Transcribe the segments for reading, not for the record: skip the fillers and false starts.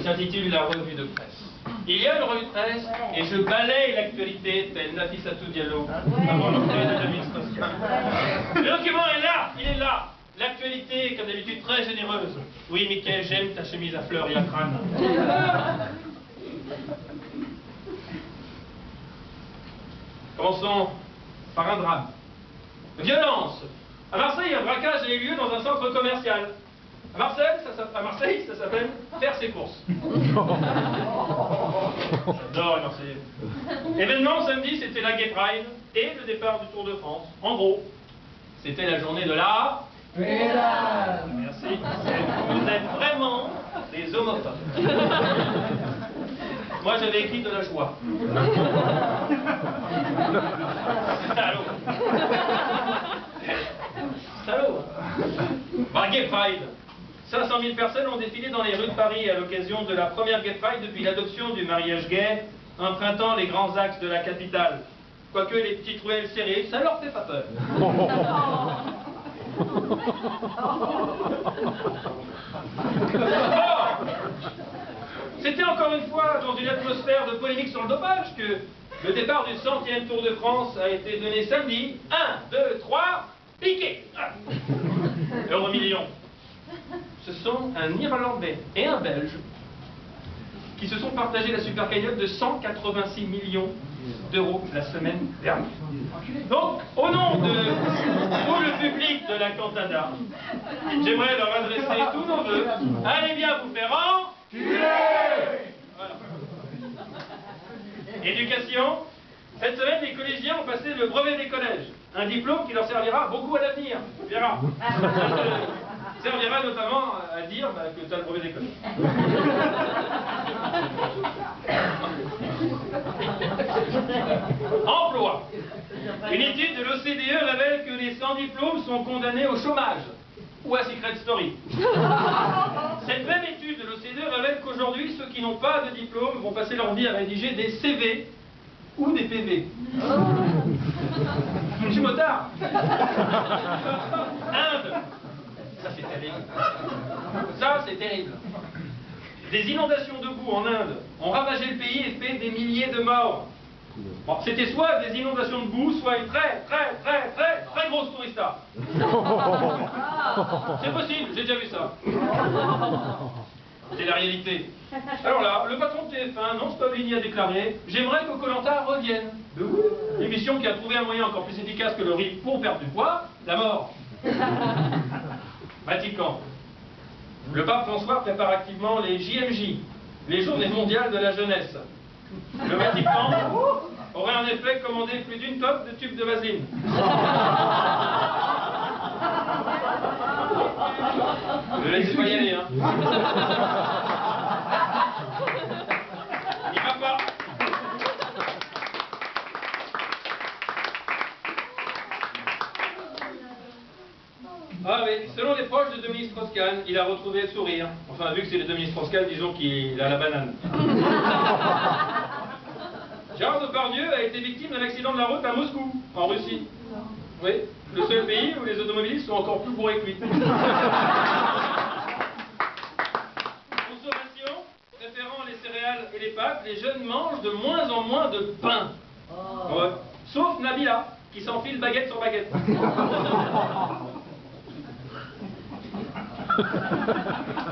s'intitule La Revue de Presse. Il y a une revue de presse et je balaye l'actualité telle Nafissatou Diallo avant l'entrée de l'administration. Le document est là, il est là. L'actualité est comme d'habitude très généreuse. Oui, Mickey, j'aime ta chemise à fleurs et à crâne. Commençons par un drame. Violence. À Marseille, un braquage a eu lieu dans un centre commercial. À Marseille, ça s'appelle faire ses courses. J'adore les Marseillais. Événement samedi, c'était la Gay Pride et le départ du Tour de France. En gros, c'était la journée de la... Pédale. Merci. Vous êtes vraiment des homophobes. Moi, j'avais écrit de la joie. Salaud. Salaud. Bah, Gay Pride. 500 000 personnes ont défilé dans les rues de Paris à l'occasion de la première Gay Pride depuis l'adoption du mariage gay, empruntant les grands axes de la capitale. Quoique les petites ruelles serrées, ça leur fait pas peur. Or, c'était encore une fois dans une atmosphère de polémique sur le dopage que le départ du 100e Tour de France a été donné samedi. 1, 2, 3, piqué. Euromillion. Ce sont un Irlandais et un Belge qui se sont partagés la super cagnotte de 186 millions d'euros la semaine dernière. Donc, au nom de tout le public de la cantada, j'aimerais leur adresser tous nos vœux. Allez bien vous faire enculer. Voilà. Éducation. Cette semaine, les collégiens ont passé le brevet des collèges. Un diplôme qui leur servira beaucoup à l'avenir. Tu verras. Ça servira notamment à dire que tu as le brevet des collèges. Emploi. Une étude de l'OCDE révèle que les sans diplômes sont condamnés au chômage ou à Secret Story. Cette même étude de l'OCDE révèle qu'aujourd'hui, ceux qui n'ont pas de diplôme vont passer leur vie à rédiger des CV ou des PV. Je suis motard. Inde. Ça, c'est terrible. Ça, c'est terrible. Des inondations de boue en Inde ont ravagé le pays et fait des milliers de morts. Bon, c'était soit des inondations de boue, soit une très grosse tourista. C'est possible, j'ai déjà vu ça. C'est la réalité. Alors là, le patron de TF1, Non Spavlini, a déclaré « J'aimerais que Koh-Lanta revienne. » L'émission qui a trouvé un moyen encore plus efficace que le riz pour perdre du poids, la mort. Vatican. Le pape François prépare activement les JMJ, les Journées mondiales de la jeunesse. Le Vatican aurait en effet commandé plus d'une tonne de tubes de vaseline. Ne laissez pas y aller, hein. Il va pas. Ah oui, selon les proches de Dominique Strauss-Kahn, il a retrouvé le sourire. Enfin, vu que c'est le Dominique Strauss-Kahn, disons qu'il a la banane. Gérard Depardieu a été victime d'un accident de la route à Moscou, en Russie. Oui, le seul pays où les automobilistes sont encore plus bourrés que lui. Consommation, préférant les céréales et les pâtes, les jeunes mangent de moins en moins de pain. Ouais. Sauf Nabila, qui s'enfile baguette sur baguette.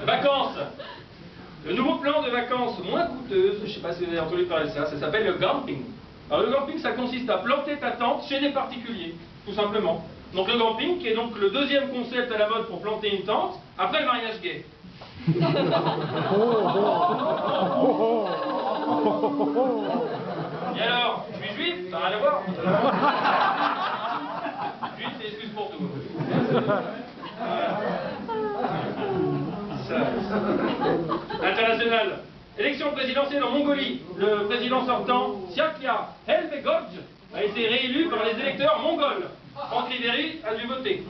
Vacances. Le nouveau plan de vacances moins coûteuses, je ne sais pas si vous avez entendu parler de ça, ça s'appelle le glamping. Alors le glamping, ça consiste à planter ta tente chez des particuliers, tout simplement. Donc le glamping, qui est donc le deuxième concept à la mode pour planter une tente, après le mariage gay. Et alors, je suis juif, ça n'a rien à voir. Juif, c'est excuse pour tout. International. Élection présidentielle en Mongolie. Le président sortant, Siakya Helbegorj, a été réélu par les électeurs mongols. Franck Ribéry a dû voter.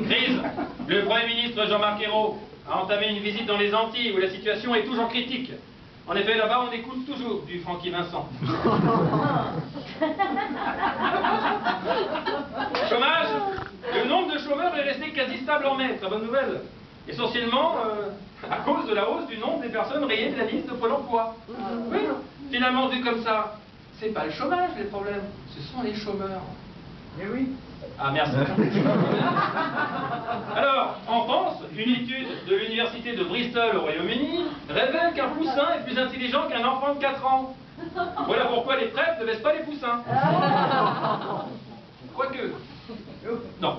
Crise. Le Premier ministre Jean-Marc Ayrault a entamé une visite dans les Antilles où la situation est toujours critique. En effet, là-bas, on écoute toujours du Francky Vincent. Chômage. Le nombre de chômeurs est resté quasi stable en mai, très bonne nouvelle. Essentiellement à cause de la hausse du nombre des personnes rayées de la liste de Pôle emploi. Oui, finalement, vu comme ça, c'est pas le chômage les problèmes, ce sont les chômeurs. Eh oui. Ah, merci. Alors, en France, une étude de l'université de Bristol au Royaume-Uni révèle qu'un poussin est plus intelligent qu'un enfant de 4 ans. Voilà pourquoi les prêtres ne baissent pas les poussins. Quoique. Non.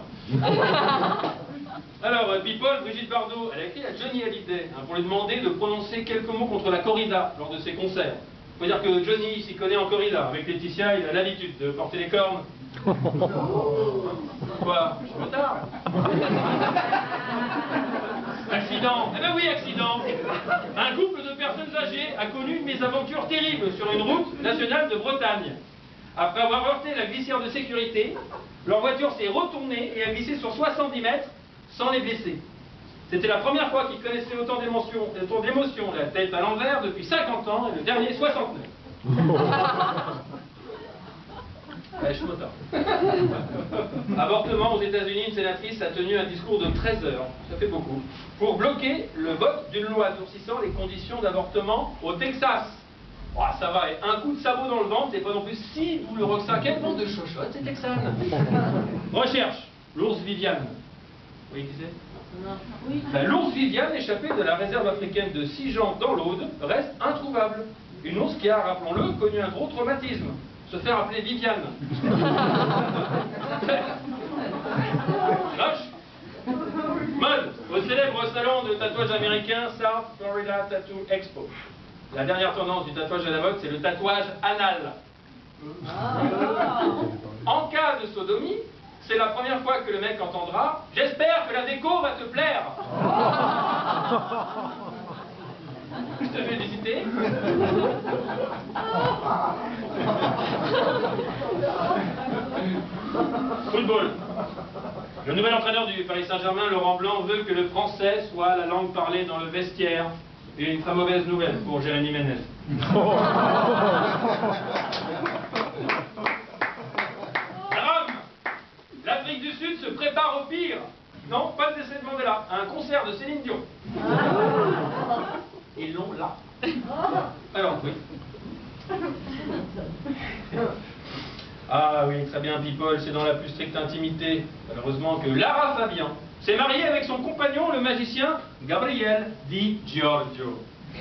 Alors, People, Brigitte Bardot, elle a écrit à Johnny Hallyday pour lui demander de prononcer quelques mots contre la corrida lors de ses concerts. Il faut dire que Johnny s'y connaît en corrida. Avec Laetitia, il a l'habitude de porter les cornes. Quoi? Je suis en retard. Accident. Eh ben oui, accident. Un couple de personnes âgées a connu une mésaventure terrible sur une route nationale de Bretagne. Après avoir heurté la glissière de sécurité, leur voiture s'est retournée et a glissé sur 70 mètres sans les blesser. C'était la première fois qu'ils connaissaient autant d'émotions, la tête à l'envers, depuis 50 ans, et le dernier 69. Ouais, je suis motard. Avortement aux États-Unis, une sénatrice a tenu un discours de 13 heures, ça fait beaucoup, pour bloquer le vote d'une loi durcissant les conditions d'avortement au Texas. Oh, ça va, et un coup de sabot dans le ventre, c'est pas non plus si douloureux que ça. Quel monde de chochotte, c'est texane. Recherche, l'ours Viviane. Vous voyez qui c'est? Oui. L'ours Viviane, échappée de la réserve africaine de Sijan dans l'Aude, reste introuvable. Une ours qui a, rappelons-le, connu un gros traumatisme. Se faire appeler Viviane. Lâche. Mode, au célèbre salon de tatouage américain South Florida Tattoo Expo. La dernière tendance du tatouage à la mode, c'est le tatouage anal. En cas de sodomie, c'est la première fois que le mec entendra « J'espère que la déco va te plaire !» Je te félicite. Football. Le nouvel entraîneur du Paris Saint-Germain, Laurent Blanc, veut que le français soit la langue parlée dans le vestiaire. Et une très mauvaise nouvelle pour Jérémy Ménez. Drame. L'Afrique du Sud se prépare au pire. Non, pas de décès de Mandela. Un concert de Céline Dion. Ils l'ont là. Alors, oui. Ah oui, très bien, People, c'est dans la plus stricte intimité, malheureusement, que Lara Fabian s'est mariée avec son compagnon, le magicien Gabriel Di Giorgio.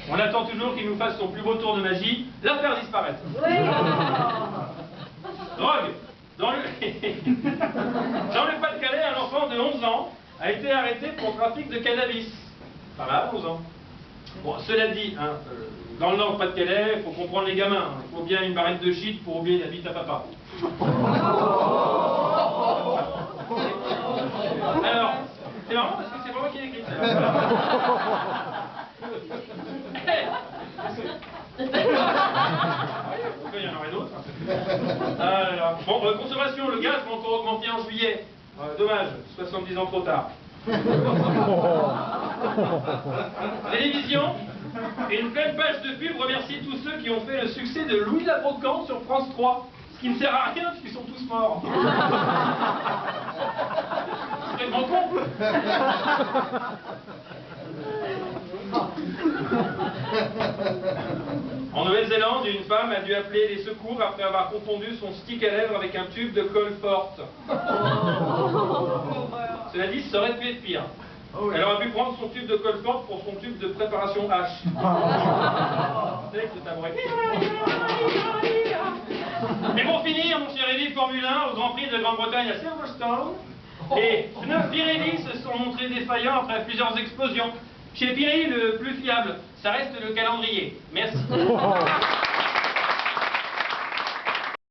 On attend toujours qu'il nous fasse son plus beau tour de magie, la faire disparaître. Oui. Drogue. Dans le Pas-de-Calais, un enfant de 11 ans a été arrêté pour trafic de cannabis. Voilà, 11 ans. Bon, cela dit, hein, dans le Nord Pas-de-Calais, il faut comprendre les gamins. Il faut bien une barrette de shit pour oublier la bite à papa. Alors, c'est marrant parce que c'est pas moi qui l'ai écrit. Pourquoi il y en aurait d'autres? Bon, consommation, le gaz va encore augmenter en juillet. Dommage, 70 ans trop tard. Télévision, une pleine page de pub remercie tous ceux qui ont fait le succès de Louis la Brocante sur France 3. Ce qui ne sert à rien parce qu'ils sont tous morts. C'est tellement con. En Nouvelle-Zélande, une femme a dû appeler les secours après avoir confondu son stick à lèvres avec un tube de colle forte. Cela dit, ça aurait pu être pire. Elle aurait pu prendre son tube de colle forte pour son tube de préparation H. Et pour finir, mon cher Eddie, Formule 1 au Grand Prix de Grande-Bretagne à Silverstone. Et pneus Pirelli se sont montrés défaillants après plusieurs explosions. Chez Pirelli, le plus fiable, ça reste le calendrier. Merci.